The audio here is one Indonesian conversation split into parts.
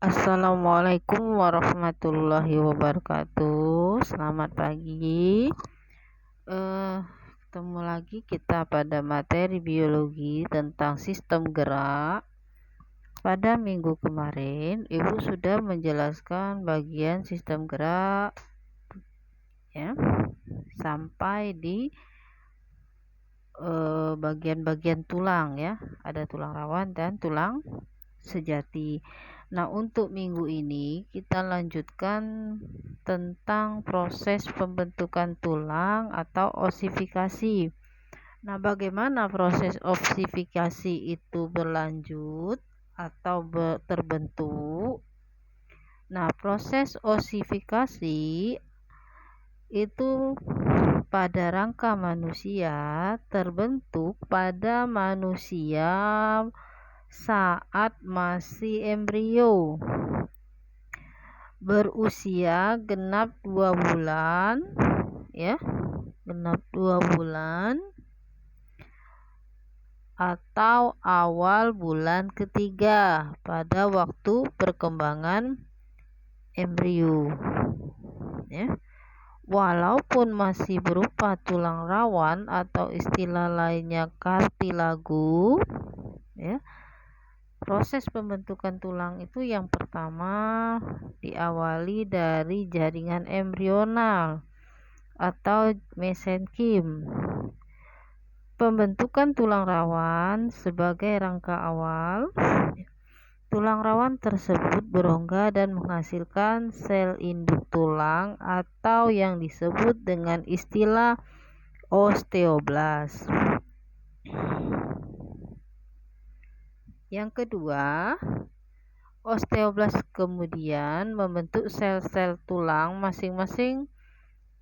Assalamualaikum warahmatullahi wabarakatuh. Selamat pagi. Ketemu lagi kita pada materi biologi tentang sistem gerak. Pada minggu kemarin, Ibu sudah menjelaskan bagian sistem gerak ya, sampai di bagian-bagian tulang ya. Ada tulang rawan dan tulang sejati. Nah, untuk minggu ini kita lanjutkan tentang proses pembentukan tulang atau osifikasi. Nah, bagaimana proses osifikasi itu berlanjut atau terbentuk? Nah, proses osifikasi itu pada rangka manusia terbentuk pada manusia saat masih embrio, berusia genap 2 bulan ya, genap 2 bulan atau awal bulan ketiga pada waktu perkembangan embrio ya. Walaupun masih berupa tulang rawan atau istilah lainnya kartilago ya. Proses pembentukan tulang itu yang pertama diawali dari jaringan embrional atau mesenkim. Pembentukan tulang rawan sebagai rangka awal. Tulang rawan tersebut berongga dan menghasilkan sel induk tulang atau yang disebut dengan istilah osteoblas. Yang kedua, osteoblas kemudian membentuk sel-sel tulang. Masing-masing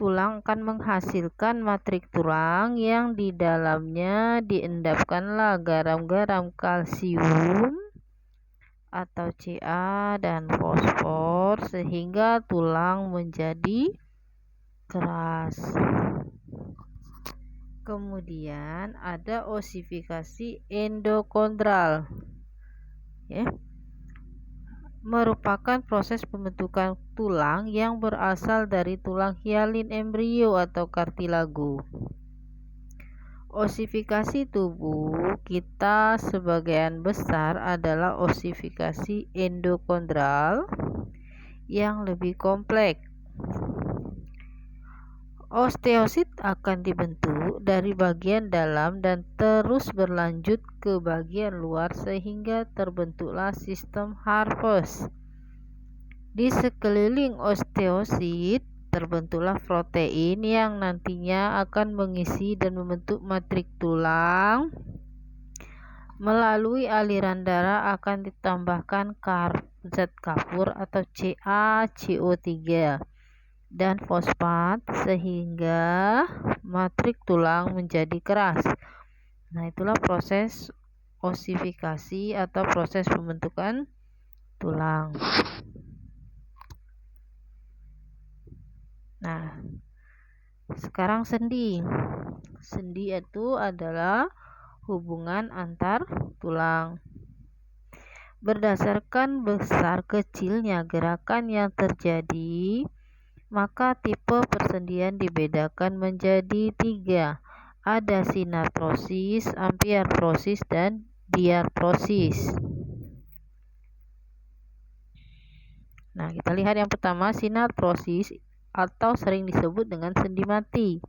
tulang akan menghasilkan matrik tulang yang di dalamnya diendapkanlah garam-garam kalsium atau Ca dan fosfor sehingga tulang menjadi keras. Kemudian ada osifikasi endokondral ya, merupakan proses pembentukan tulang yang berasal dari tulang hialin embrio atau kartilago. Osifikasi tubuh kita sebagian besar adalah osifikasi endokondral yang lebih kompleks. Osteosit akan dibentuk dari bagian dalam dan terus berlanjut ke bagian luar sehingga terbentuklah sistem Harpus. Di sekeliling osteosit terbentuklah protein yang nantinya akan mengisi dan membentuk matrik tulang. Melalui aliran darah akan ditambahkan zat kapur atau CaCO3 dan fosfat sehingga matrik tulang menjadi keras. Nah, itulah proses osifikasi atau proses pembentukan tulang. Nah, sekarang sendi. Sendi itu adalah hubungan antar tulang. Berdasarkan besar kecilnya gerakan yang terjadi, maka tipe persendian dibedakan menjadi 3. Ada sinartrosis, ampiartrosis, dan diartrosis. Nah, kita lihat yang pertama, sinartrosis atau sering disebut dengan sendi mati.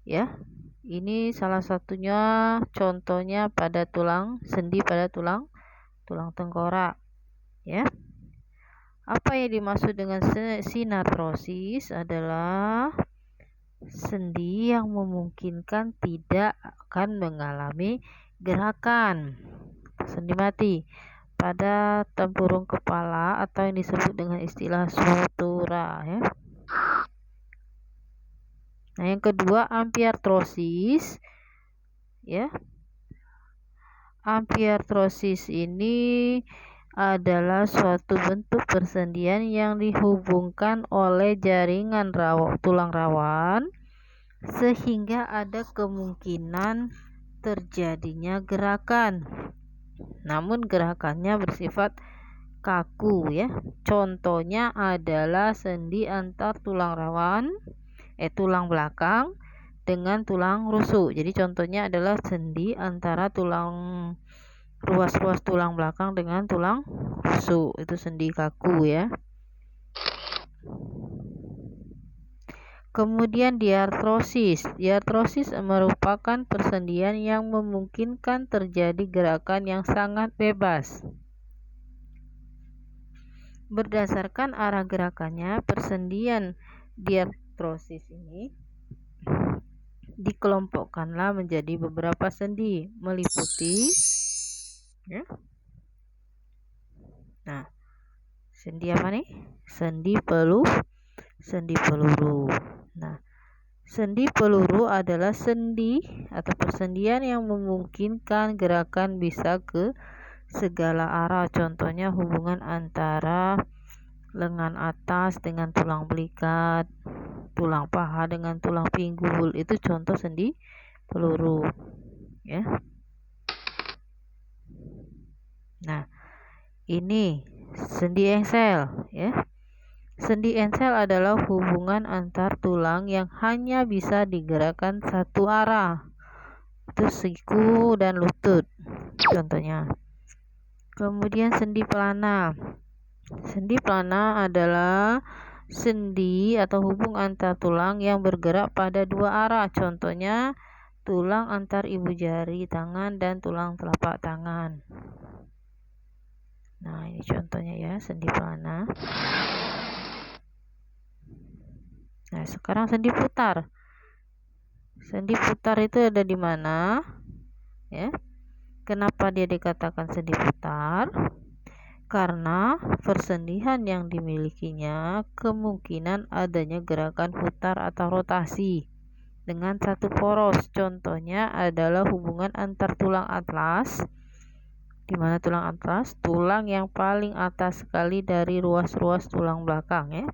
Ya, ini salah satunya contohnya pada tulang sendi pada tulang tengkorak. Ya. Apa yang dimaksud dengan sinartrosis adalah sendi yang memungkinkan tidak akan mengalami gerakan. Sendi mati pada tempurung kepala atau yang disebut dengan istilah sutura ya. Nah, yang kedua ampiartrosis ya. Ampiartrosis ini adalah suatu bentuk persendian yang dihubungkan oleh jaringan tulang rawan sehingga ada kemungkinan terjadinya gerakan. Namun gerakannya bersifat kaku ya. Contohnya adalah sendi antar tulang tulang belakang dengan tulang rusuk. Jadi contohnya adalah sendi antara ruas-ruas tulang belakang dengan tulang rusuk. Itu sendi kaku ya. Kemudian diartrosis. Diartrosis merupakan persendian yang memungkinkan terjadi gerakan yang sangat bebas. Berdasarkan arah gerakannya, persendian diartrosis ini dikelompokkanlah menjadi beberapa sendi, meliputi ya. Nah, sendi apa nih? Sendi peluru. Nah, sendi peluru adalah sendi atau persendian yang memungkinkan gerakan bisa ke segala arah. Contohnya hubungan antara lengan atas dengan tulang belikat, tulang paha dengan tulang pinggul. Itu contoh sendi peluru ya. Nah, ini sendi engsel ya. Sendi engsel adalah hubungan antar tulang yang hanya bisa digerakkan satu arah. Itu siku dan lutut contohnya. Kemudian sendi pelana. Sendi pelana adalah sendi atau hubung antar tulang yang bergerak pada dua arah. Contohnya tulang antar ibu jari tangan dan tulang telapak tangan. Nah, ini contohnya ya, sendi pelana. Nah, sekarang sendi putar. Sendi putar itu ada di mana? Ya. Kenapa dia dikatakan sendi putar? Karena persendian yang dimilikinya kemungkinan adanya gerakan putar atau rotasi dengan satu poros. Contohnya adalah hubungan antar tulang atlas. Di mana tulang atlas? Tulang yang paling atas sekali dari ruas-ruas tulang belakang ya.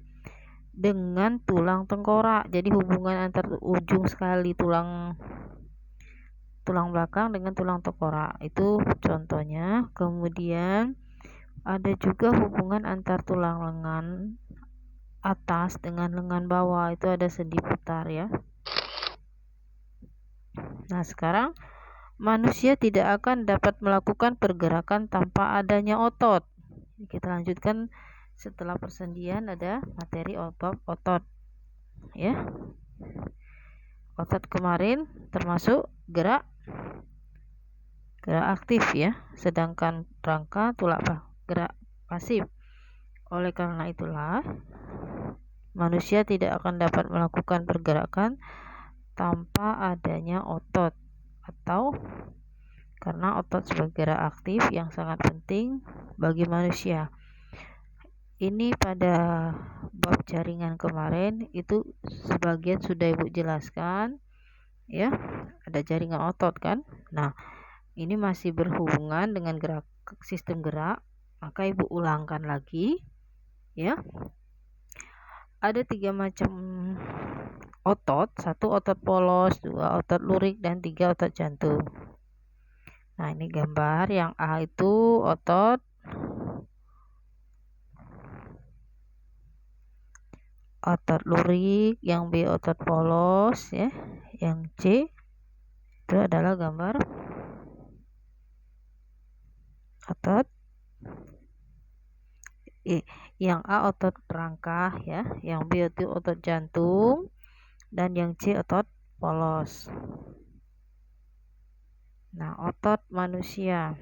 Dengan tulang tengkorak. Jadi hubungan antar ujung sekali tulang belakang dengan tulang tengkorak. Itu contohnya. Kemudian ada juga hubungan antar tulang lengan atas dengan lengan bawah. Itu ada sendi putar ya. Nah, sekarang manusia tidak akan dapat melakukan pergerakan tanpa adanya otot. Kita lanjutkan. Setelah persendian ada materi otot ya. Otot kemarin termasuk gerak aktif ya, sedangkan rangka tulang gerak pasif. Oleh karena itulah manusia tidak akan dapat melakukan pergerakan tanpa adanya otot, atau karena otot sebagai gerak aktif yang sangat penting bagi manusia. Ini pada bab jaringan kemarin itu sebagian sudah Ibu jelaskan ya, ada jaringan otot kan. Nah, ini masih berhubungan dengan sistem gerak, maka Ibu ulangkan lagi ya. Ada 3 macam otot, 1 otot polos, 2 otot lurik, dan 3 otot jantung. Nah, ini gambar. Yang A itu otot lurik, yang B otot polos ya, yang C itu adalah gambar otot yang A otot rangka ya, yang B itu otot jantung, dan yang C otot polos. Nah, otot manusia.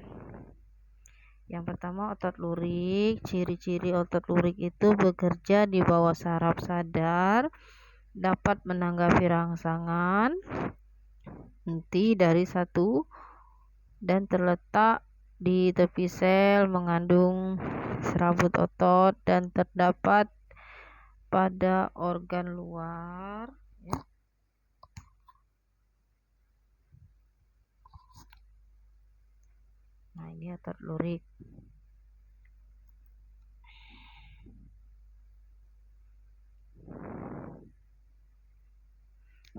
Yang pertama otot lurik. Ciri-ciri otot lurik itu bekerja di bawah saraf sadar, dapat menanggapi rangsangan inti dari satu dan terletak di tepi sel, mengandung serabut otot dan terdapat pada organ luar ya. Nah, ini otot lurik.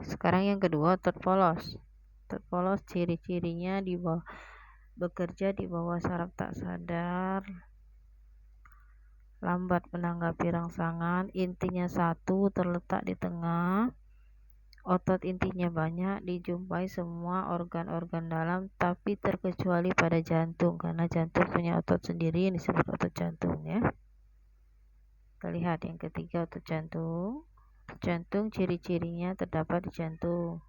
Sekarang yang kedua otot polos. Otot polos ciri-cirinya bekerja di bawah saraf tak sadar, lambat menanggapi rangsangan, intinya satu, terletak di tengah. Otot intinya banyak, dijumpai semua organ-organ dalam, tapi terkecuali pada jantung, karena jantung punya otot sendiri yang disebut otot jantung ya. Kita lihat yang ketiga, otot jantung. Otot jantung ciri-cirinya terdapat di jantung.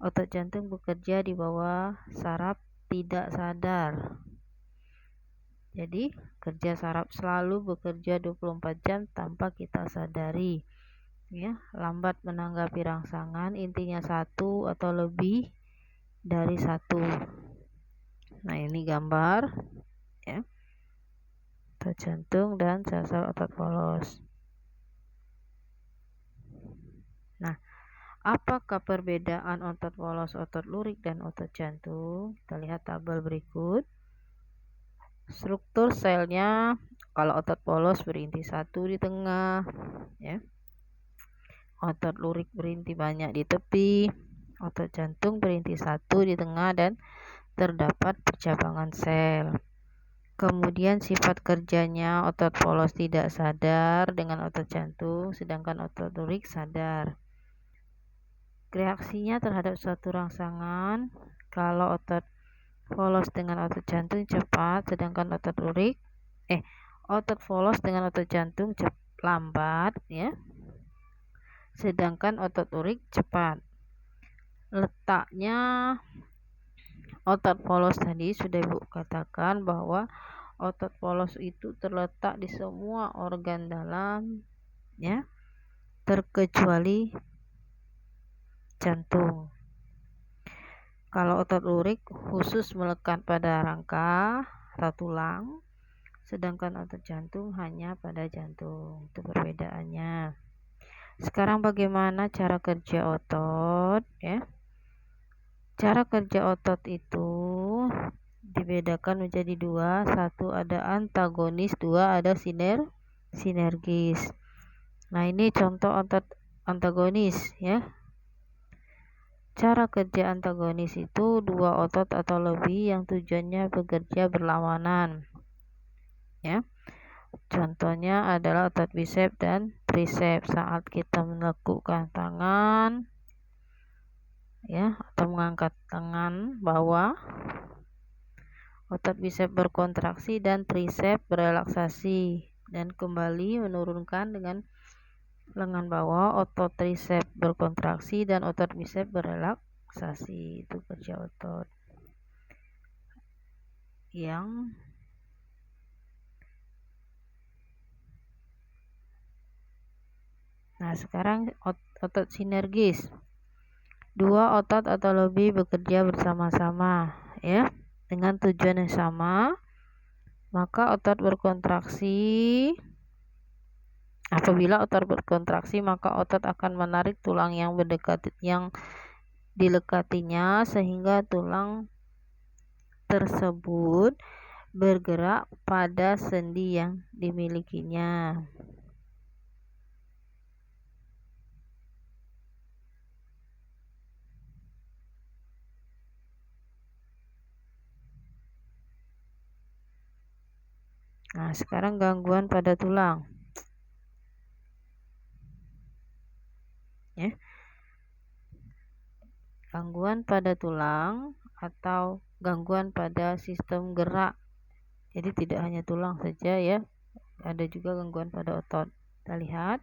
Otot jantung bekerja di bawah saraf tidak sadar. Jadi kerja saraf selalu bekerja 24 jam tanpa kita sadari. Ya, lambat menanggapi rangsangan, intinya satu atau lebih dari satu. Nah, ini gambar ya, otot jantung dan sel-sel otot polos. Nah, apakah perbedaan otot polos, otot lurik, dan otot jantung? Kita lihat tabel berikut. Struktur selnya, kalau otot polos berinti satu di tengah ya, otot lurik berinti banyak di tepi, otot jantung berinti satu di tengah dan terdapat percabangan sel. Kemudian sifat kerjanya, otot polos tidak sadar dengan otot jantung, sedangkan otot lurik sadar. Reaksinya terhadap suatu rangsangan, kalau otot polos dengan otot jantung cepat, sedangkan otot polos dengan otot jantung lambat ya, sedangkan otot lurik cepat. Letaknya otot polos tadi sudah Ibu katakan bahwa otot polos itu terletak di semua organ dalam ya, terkecuali jantung. Kalau otot lurik khusus melekat pada rangka atau tulang, sedangkan otot jantung hanya pada jantung. Itu perbedaannya. Sekarang bagaimana cara kerja otot ya? Cara kerja otot itu dibedakan menjadi dua, satu ada antagonis, dua ada sinergis. Nah, ini contoh otot antagonis ya. Cara kerja antagonis itu dua otot atau lebih yang tujuannya bekerja berlawanan ya. Contohnya adalah otot bisep dan triceps saat kita menekukkan tangan ya, atau mengangkat tangan bawah, otot bisep berkontraksi dan triceps berelaksasi, dan kembali menurunkan dengan lengan bawah, otot triceps berkontraksi dan otot bisep berelaksasi. Itu kerja otot yang nah, sekarang otot sinergis. Dua otot atau lebih bekerja bersama-sama ya, dengan tujuan yang sama, maka otot berkontraksi. Apabila otot berkontraksi, maka otot akan menarik tulang yang dilekatinya sehingga tulang tersebut bergerak pada sendi yang dimilikinya. Nah, sekarang gangguan pada tulang ya. Gangguan pada tulang atau gangguan pada sistem gerak. Jadi tidak hanya tulang saja ya, ada juga gangguan pada otot. Kita lihat.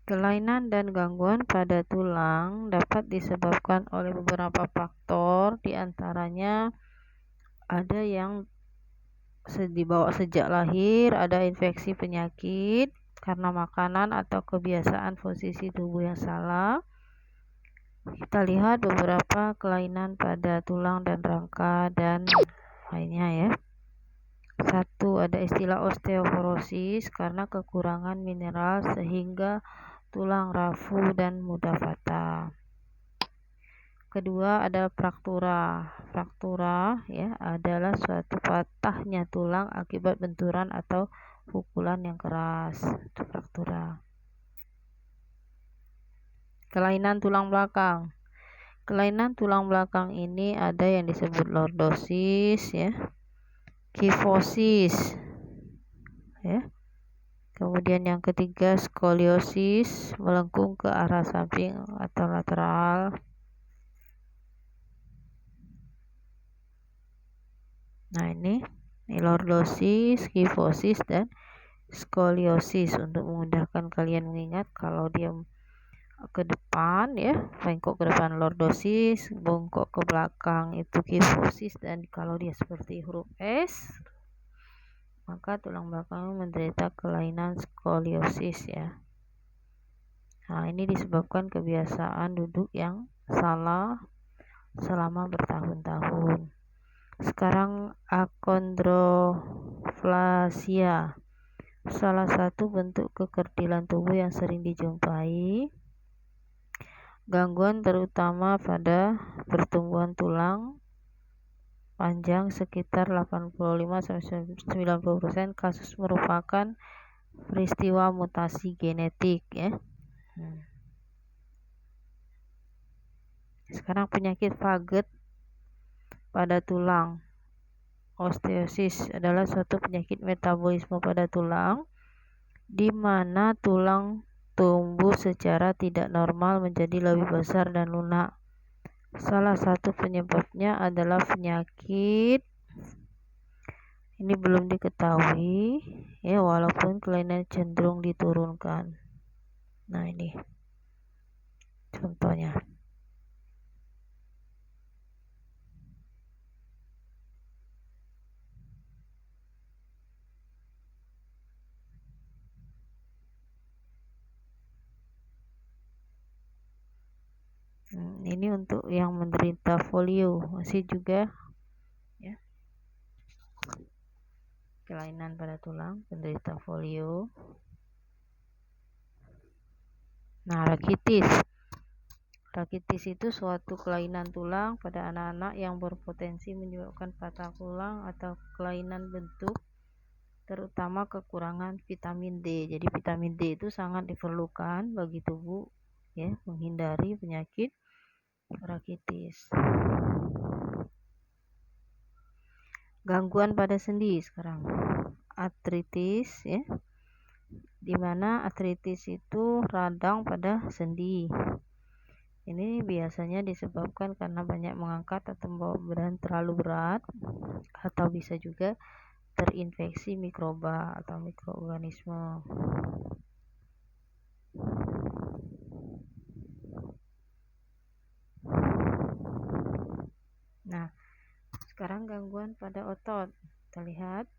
Kelainan dan gangguan pada tulang dapat disebabkan oleh beberapa faktor, diantaranya ada yang dibawa sejak lahir, ada infeksi penyakit karena makanan atau kebiasaan posisi tubuh yang salah. Kita lihat beberapa kelainan pada tulang dan rangka dan lainnya ya. Satu, ada istilah osteoporosis karena kekurangan mineral sehingga tulang rapuh dan mudah patah. Kedua adalah fraktura. Fraktura ya adalah suatu patahnya tulang akibat benturan atau pukulan yang keras. Itu fraktura. Kelainan tulang belakang. Kelainan tulang belakang ini ada yang disebut lordosis ya, kifosis ya. Kemudian yang ketiga skoliosis, melengkung ke arah samping atau lateral. Nah ini lordosis, kifosis dan skoliosis. Untuk memudahkan kalian mengingat, kalau dia ke depan ya, bengkok ke depan lordosis, bengkok ke belakang itu kifosis, dan kalau dia seperti huruf S maka tulang belakang menderita kelainan skoliosis ya. Nah ini disebabkan kebiasaan duduk yang salah selama bertahun-tahun. Sekarang akondroplasia, salah satu bentuk kekerdilan tubuh yang sering dijumpai. Gangguan terutama pada pertumbuhan tulang panjang, sekitar 85-90% kasus merupakan peristiwa mutasi genetik ya. Sekarang penyakit Paget pada tulang. Osteosis adalah suatu penyakit metabolisme pada tulang di mana tulang tumbuh secara tidak normal menjadi lebih besar dan lunak. Salah satu penyebabnya adalah penyakit ini belum diketahui ya, walaupun kelainan cenderung diturunkan. Nah ini contohnya. Ini untuk yang menderita polio, masih juga ya, kelainan pada tulang, penderita polio. Nah, rakitis. Rakitis itu suatu kelainan tulang pada anak-anak yang berpotensi menyebabkan patah tulang atau kelainan bentuk, terutama kekurangan vitamin D. Jadi vitamin D itu sangat diperlukan bagi tubuh ya, menghindari penyakit rakitis. Gangguan pada sendi sekarang. Artritis ya, dimana artritis itu radang pada sendi. Ini biasanya disebabkan karena banyak mengangkat atau membawa beban terlalu berat, atau bisa juga terinfeksi mikroba atau mikroorganisme. Nah, sekarang gangguan pada otot. Kita lihat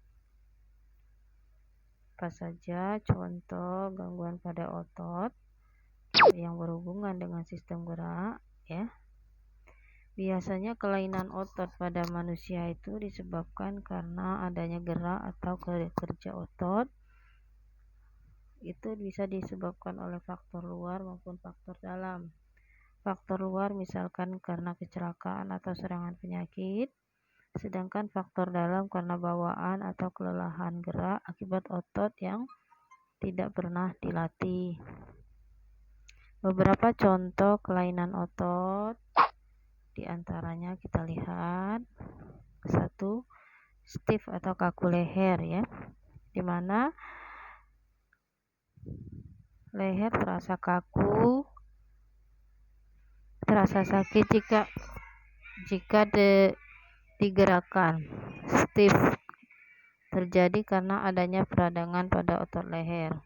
apa saja contoh gangguan pada otot yang berhubungan dengan sistem gerak ya. Biasanya kelainan otot pada manusia itu disebabkan karena adanya gerak atau kerja otot. Itu bisa disebabkan oleh faktor luar maupun faktor dalam. Faktor luar misalkan karena kecelakaan atau serangan penyakit, sedangkan faktor dalam karena bawaan atau kelelahan gerak akibat otot yang tidak pernah dilatih. Beberapa contoh kelainan otot, di antaranya kita lihat. 1. Stiff atau kaku leher ya, dimana leher terasa kaku, terasa sakit jika digerakkan. Stiff terjadi karena adanya peradangan pada otot leher.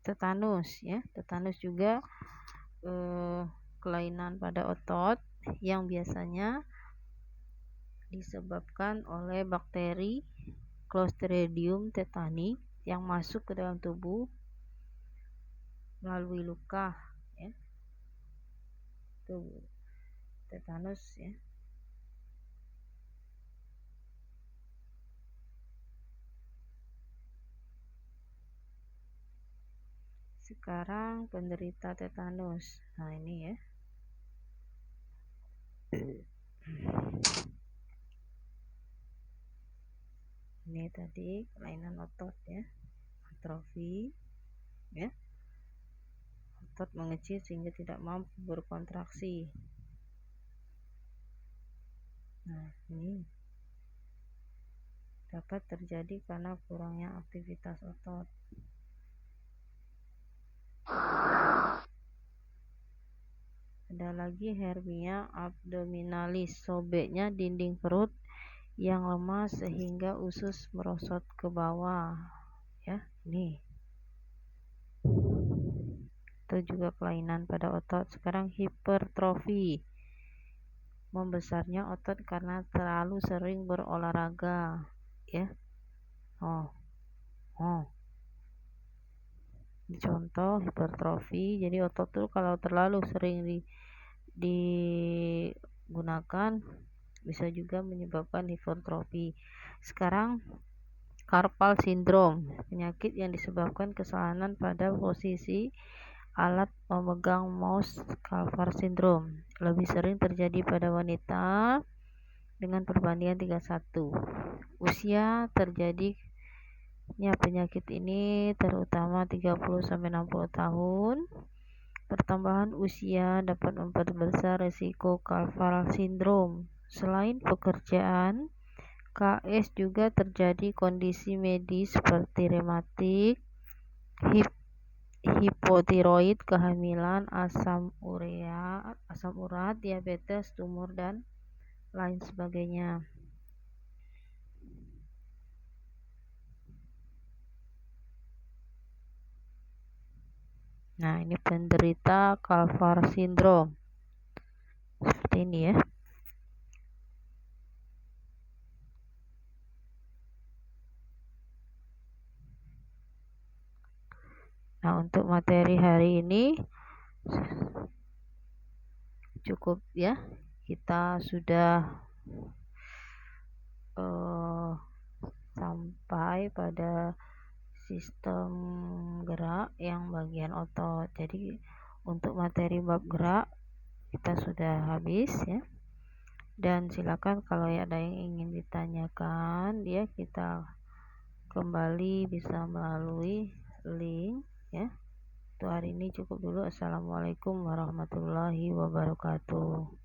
Tetanus ya, tetanus juga kelainan pada otot yang biasanya disebabkan oleh bakteri Clostridium tetani yang masuk ke dalam tubuh melalui luka ya. Tubuh tetanus ya. Sekarang penderita tetanus. Nah, ini ya. Ini tadi kelainan otot ya, atrofi ya. Otot mengecil sehingga tidak mampu berkontraksi. Nah, ini dapat terjadi karena kurangnya aktivitas otot. Ada lagi hernia abdominalis, sobeknya dinding perut yang lemah sehingga usus merosot ke bawah ya. Ini itu juga kelainan pada otot. Sekarang hipertrofi, membesarnya otot karena terlalu sering berolahraga ya. Ini contoh hipertrofi. Jadi otot tuh kalau terlalu sering digunakan bisa juga menyebabkan hipertrofi. Sekarang carpal syndrome, penyakit yang disebabkan kesalahan pada posisi alat memegang mouse. Carpal syndrome lebih sering terjadi pada wanita dengan perbandingan 31. Usia terjadinya penyakit ini terutama 30-60 tahun. Pertambahan usia dapat memperbesar risiko carpal syndrome. Selain pekerjaan, KS juga terjadi kondisi medis seperti rematik, hipotiroid, kehamilan, asam urat, diabetes, tumor, dan lain sebagainya. Nah, ini penderita carpal syndrome seperti ini ya. Nah, untuk materi hari ini cukup ya. Kita sudah sampai pada sistem gerak yang bagian otot. Jadi untuk materi bab gerak kita sudah habis ya. Dan silakan kalau ada yang ingin ditanyakan ya, kita kembali bisa melalui link ya. Untuk hari ini cukup dulu. Assalamualaikum warahmatullahi wabarakatuh.